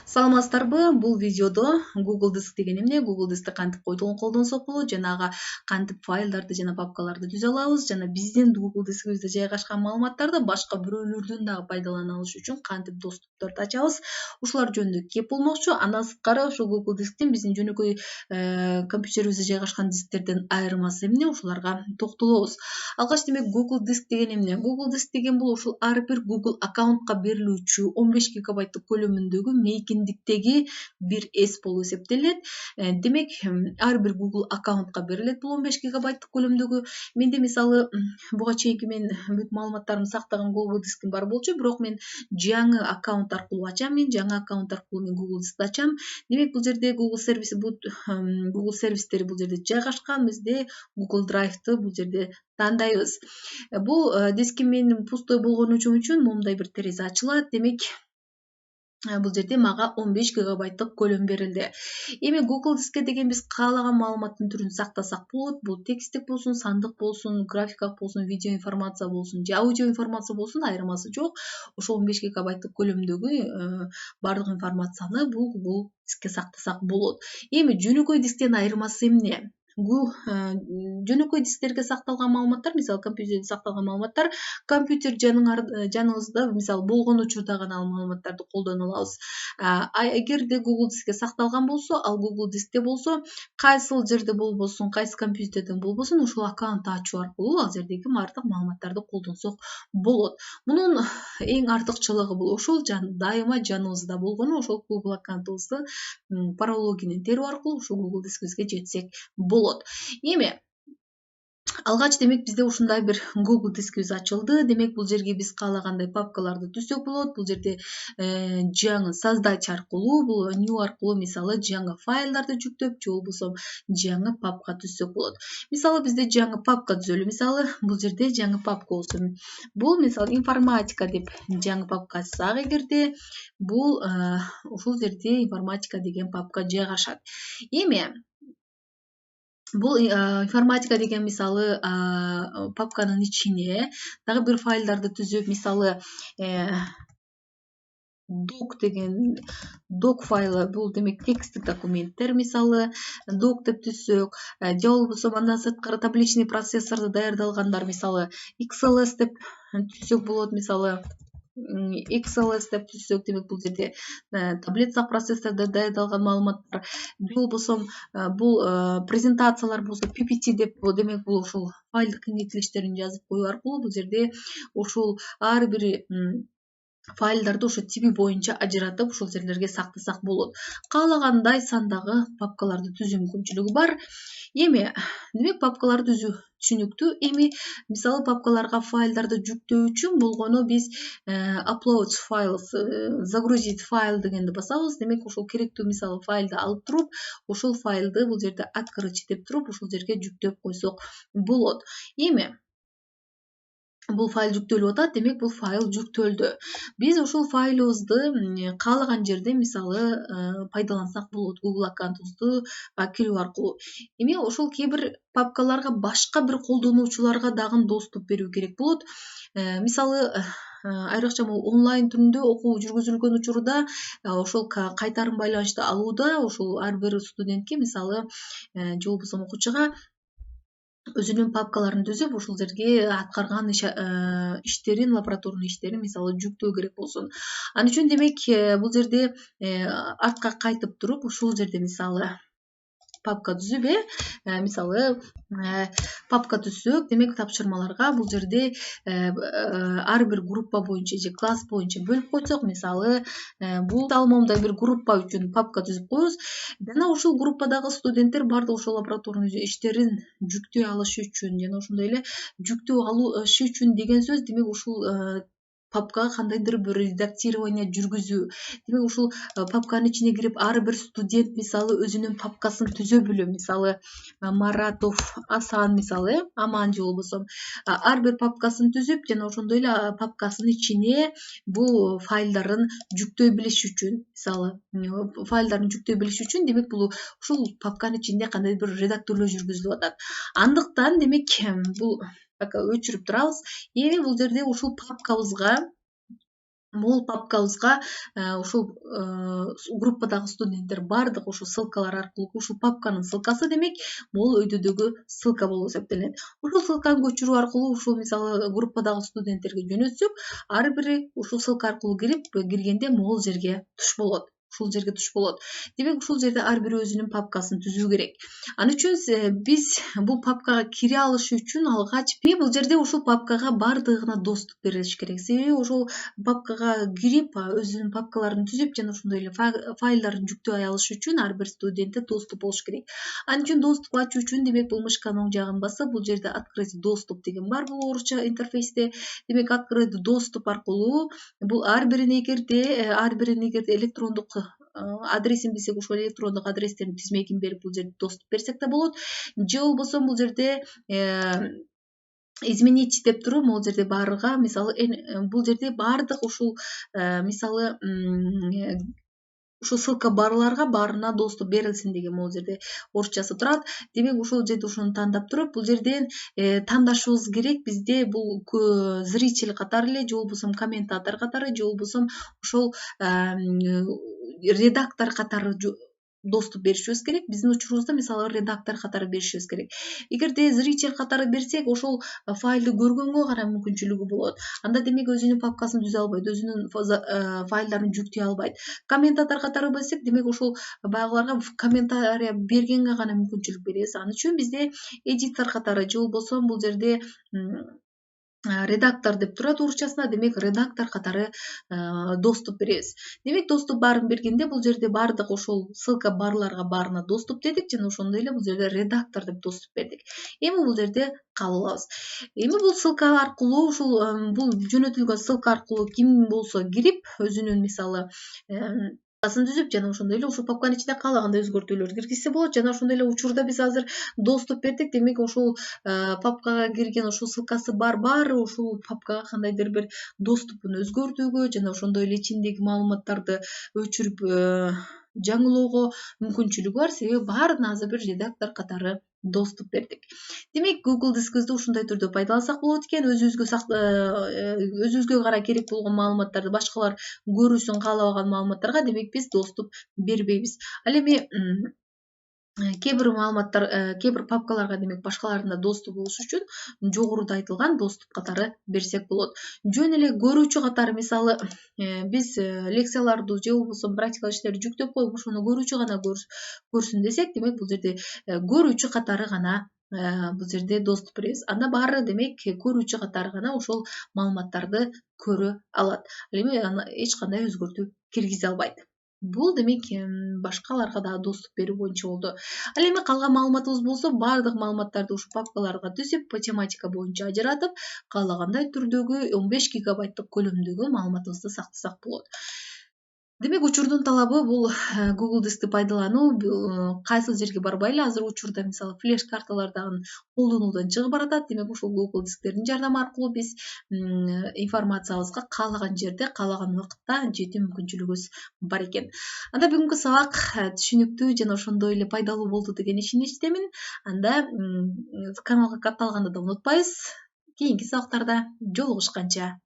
Саламатсыздарбы? Бул видеодо Google Disk деген эмне, Google Disk'ти кантип колдонсок болот, жанагы кантип файлдарды жана папкаларды түзө алабыз, жана биздин Google Disk'ибизде жайгашкан маалыматтарды башка бирөөлөрдүн дагы пайдалана алышы үчүн кантип доступтарды ачабыз, ушулар жөнүндө кеп болмокчу. Андан сырткары ушул Google Disktин биздин жөнөкөй компьютерибизде жайгашкан дисктерден айырмасы эмне, ушуларга токтолобуз. Алгач демек Google Disk деген эмне? Google Disk деген бул ушул ар бир Google аккаунтка берилүүчү 15 гигабайттык көлөмүндөгү мейкиндиктеги бир эс болуп эсептелет. Демек, ар бир Google аккаунтка берилет бул 15 гигабайттык көлөмдөгү. Менде мисалы буга чейинки мен бүт маалыматтарымды сактаган Google Disktим бар болчу, бирок мен жаңы аккаунт аркылуу ачам, жаңы аккаунт аркылуу мен Google Disk'ти ачам. Демек, бул жерде Google сервиси Google сервистери бул жерде жайгашкан, бизде Google Drive'ты бул жерде тандайбыз. Бул диским менин пустой болгону үчүн момундай бир терезе ачылат. Демек, бул жерде мага 15 гигабайттык көлөм берилди. Эми Google Disk'ке деген биз каалаган маалыматтын түрүн сактасак болот. Бул тексттик болсун, сандык болсун, графика болсун, видео информация болсун, же аудио информация болсун, айырмасы жок. Ошол 15 гигабайттык көлөмдөгү бардык информацияны бул Google Disk'ке сактасак болот. Эми жөнөкөй дисктен айырмасы эмне? Жөнөкөй дисктерге сакталган маалыматтар, мисалы компьютерде сакталган маалыматтар, компьютер жаныбызда мисалы болгон учурда гана ал маалыматтарды колдоно алабыз. Эгерде Google Disk'ке сакталган болсо, ал Google Disk'те болсо, кайсыл жерде болбосун, кайсы компьютерден болбосун, ошол аккаунтту ачуу аркылуу ал жердеги бардык маалыматтарды колдонсок болот. Мунун эң артыкчылыгы бул ошол дайыма жаныбызда болгону, ошол Google аккаунтубузду паралогинин терүү аркылуу ушул Google Disk'ибизге жетсек болот. Эми алгач демек бизде ушундай бир Google Disk'ибиз ачылды. Демек, бул жерге биз каалагандай папкаларды түзсөк болот. Бул жерде жаңы создать аркылуу, бул new аркылуу мисалы жаңы файлдарды жүктөп, же болбосо жаңы папка түзсөк болот. Мисалы бизде жаңы папка түзөлү. Мисалы бул жерде жаңы папка болсун. Бул мисалы информатика деп жаңы папка ачсак, эгерде бул ушул жерде информатика деген папка жайгашат. Эми бул информатика деген мисалы папканын ичине дагы бир файлдарды түзүп, мисалы doc файлы, бул демек тексттик документтер, мисалы doc деп түзсөк, же болбосо андан сырткары табличный процессорду даярдалгандар, мисалы XLS деп түзсөк болот, мисалы XLS деп түзсөк, демек бул жерде таблица процессордо даярдалган маалыматтар, же болбосо бул презентациялар болсо PPT деп, демек бул ушул файлдык кеңейтилиштерин жазып коюу аркылуу бул жерде ушул ар бир файлдарды ошо тиби боюнча ажыратып ушул жерлерге сактасак болот. Каалагандай сандагы папкаларды түзүү мүмкүнчүлүгү бар. Эми демек папкаларды түзүү түшүнүктүү. Эми мисалы папкаларга файлдарды жүктөө үчүн болгону биз upload files, загрузить файл дегенди басабыз. Демек, ошол керектүү мисалы файлды алып туруп, ошол файлды бул жерде открыть деп туруп, ошол жерге жүктөп койсок болот. Эми бул файл жүктөлүп атат, демек бул файл жүктөлдү. Биз ушул файлыбызды каалаган жерде мисалы пайдалансак болот, Google аккаунтубузду кирүү аркылуу. Эми ошол кээ бир папкаларга башка бир колдонуучуларга дагы доступ берүү керек болот. Мисалы айрыкча онлайн түрүндө окуу жүргүзүлгөн учурда ошол кайтарым байланышты алууда ошол ар бир студентке мисалы же болбосо окуучуга өзүнүн папкаларын түзүп, ошол жерге аткарган иштерин, лабораторный иштерин мисалы жүктөө керек болсун. Ал үчүн демек бул жерде артка кайтып туруп, ушул жерде мисалы папка түзүп, мисалы папка түзсөк, демек тапшырмаларга бул жерде ар бир группа боюнча же класс боюнча бөлүп койсок, мисалы бул момундай бир группа үчүн папка түзүп коебуз. Жана ушул группадагы студенттер бардык ошол лабораторный иштерин жүктөй алышы үчүн, жана ошондой эле жүктөө алышы үчүн деген сөз, демек ушул папкага кандайдыр бир редактирование жүргүзүү. Демек, ушул папканын ичине кирип ар бир студент мисалы өзүнүн папкасын түзө билүү, мисалы Маратов, Асан, мисалы Аман же болбосо ар бир папкасын түзүп, жана ошондой эле папкасынын ичине бул файлдарын жүктөй билиш үчүн, мисалы файлдарын жүктөй билиш үчүн, демек бул ушул папканын ичинде кандайдыр бир редакторлоо жүргүзүлүп атат. Андыктан демек бул өчүрүп турабыз. Эми бул жерде ушул папкабызга Бул папкабызга ушул группадагы студенттер баардык ушул ссылкалар аркылуу ушул папканын ссылкасы демек бул өйдөдөгү ссылка болуп эсептелет. Ушул ссылканы көчүрүү аркылуу ушул мисалы группадагы студенттерге жөнөтсөк, ар бири ушул ссылка аркылуу киргенде могул жерге туш болот. Ушул жерге туш болот. Демек ушул жерде ар бири өзүнүн папкасын түзүү керек. Ал үчүн биз бул папкага кире алыш үчүн алгач бул жерде ушул папкага баардыгына доступ берилиш керек. Себеби ушул папкага кирип өзүнүн папкаларын түзүп жана ошондой эле файлдарын жүктөй алыш үчүн ар бир студентте доступ болуш керек. Ал үчүн доступ ачуу үчүн демек бул мышканын оң жагын басып, бул жерде открыть доступ деген бар бул орусча интерфейсте. Демек открыть доступ аркылуу бул ар бирин эгерде электрондук адресин билсек, ошол электрондук адрестердин тизмегин берип бул жерде доступ берсек да болот. Же болбосо бул жерде изменить деп туруп могул жерде баарыга мисалы бул жерде баардык ушул мисалы ушул ссылка барларга баарына доступ берилсин деген могул жерде орусчасы турат. Демек ушул жерде ушуну тандап туруп бул жерден тандашыбыз керек. Бизде бул зритель катары эле же болбосо комментатор катары же болбосо ошол редактор катары доступ беришибиз керек. Биздин учурубузда мисалы редактор катары беришибиз керек. Эгерде зритель катары берсек, ошол файлды көргөнгө гана мүмкүнчүлүгү болот. Анда демек өзүнүн папкасын түзө албайт, өзүнүн файлдарын жүктөй албайт. Комментатор катары берсек, демек ошол баягыларга комментарий бергенге гана мүмкүнчүлүк беребиз. Ал үчүн бизде эдитор катары же болбосо бул жерде редактор деп турат орусчасында, демек редактор катары доступ беребиз. Демек доступ баарын бергенде бул жерде баардык ошол ссылка барларга баарына доступ дедик жана ошондой эле бул жерде редактор деп доступ бердик. Эми бул жерде кабыл алабыз. Эми бул ссылка аркылуу ушул бул жөнөтүлгөн ссылка аркылуу ким болсо кирип өзүнүн мисалы түзүп жана ошондой эле ушул папканын ичине каалагандай өзгөртүүлөр киргизсе болот. Жана ошондой эле учурда биз азыр доступ бердик. Демек ушул папкага кирген ушул ссылкасы баары ушул папкага кандайдыр бир доступун өзгөртүүгө жана ошондой эле ичиндеги маалыматтарды өчүрүп жаңылоого мүмкүнчүлүгү бар. Себеби баарына азыр бир редактор катары доступ бердик. Демек Google дискибизди ушундай түрдө пайдалансак болот экен. Өзүбүзгө гана керек болгон маалыматтарды башкалар көрүүсүн каалабаган маалыматтарга демек биз доступ бербейбиз. Ал эми кээ бир папкаларга демек башкалардын да доступ болуш үчүн жогоруда айтылган доступ катары берсек болот. Жөн эле көрүүчү катары мисалы биз лекцияларды же болбосо практикалык иштерди жүктөп коюп ошону көрүүчү гана көрсүн десек, демек бул жерде көрүүчү катары гана бул жерде доступ беребиз. Анда баары демек көрүүчү катары гана ошол маалыматтарды көрө алат. Ал эми эч кандай өзгөртүү киргизе албайт. Бул демек башкаларга да доступ берүү боюнча болду. Ал эми калган маалыматыбыз болсо, баардык маалыматтарды ушул папкаларга түзүп, тематика боюнча ажыратып, каалагандай түрдөгү 15 гигабайттык көлөмдөгү маалыматыбызды сактасак болот. Демек учурдун талабы бул Google Дискти пайдалануу, кайсыл жерге барбайлы. Азыр учурда мисалы флеш карталар дагы колдонуудан чыгып баратат. Демек ушул Google Дисктердин жардамы аркылуу биз информациябызга каалаган жерде, каалаган убакытта жетүү мүмкүнчүлүгүбүз бар экен. Анда бүгүнкү сабак түшүнүктүү жана ошондой эле пайдалуу болду деген ишеничтемин. Анда каналга катталганды да унутпайбыз. Кийинки сабактарда жолугушканча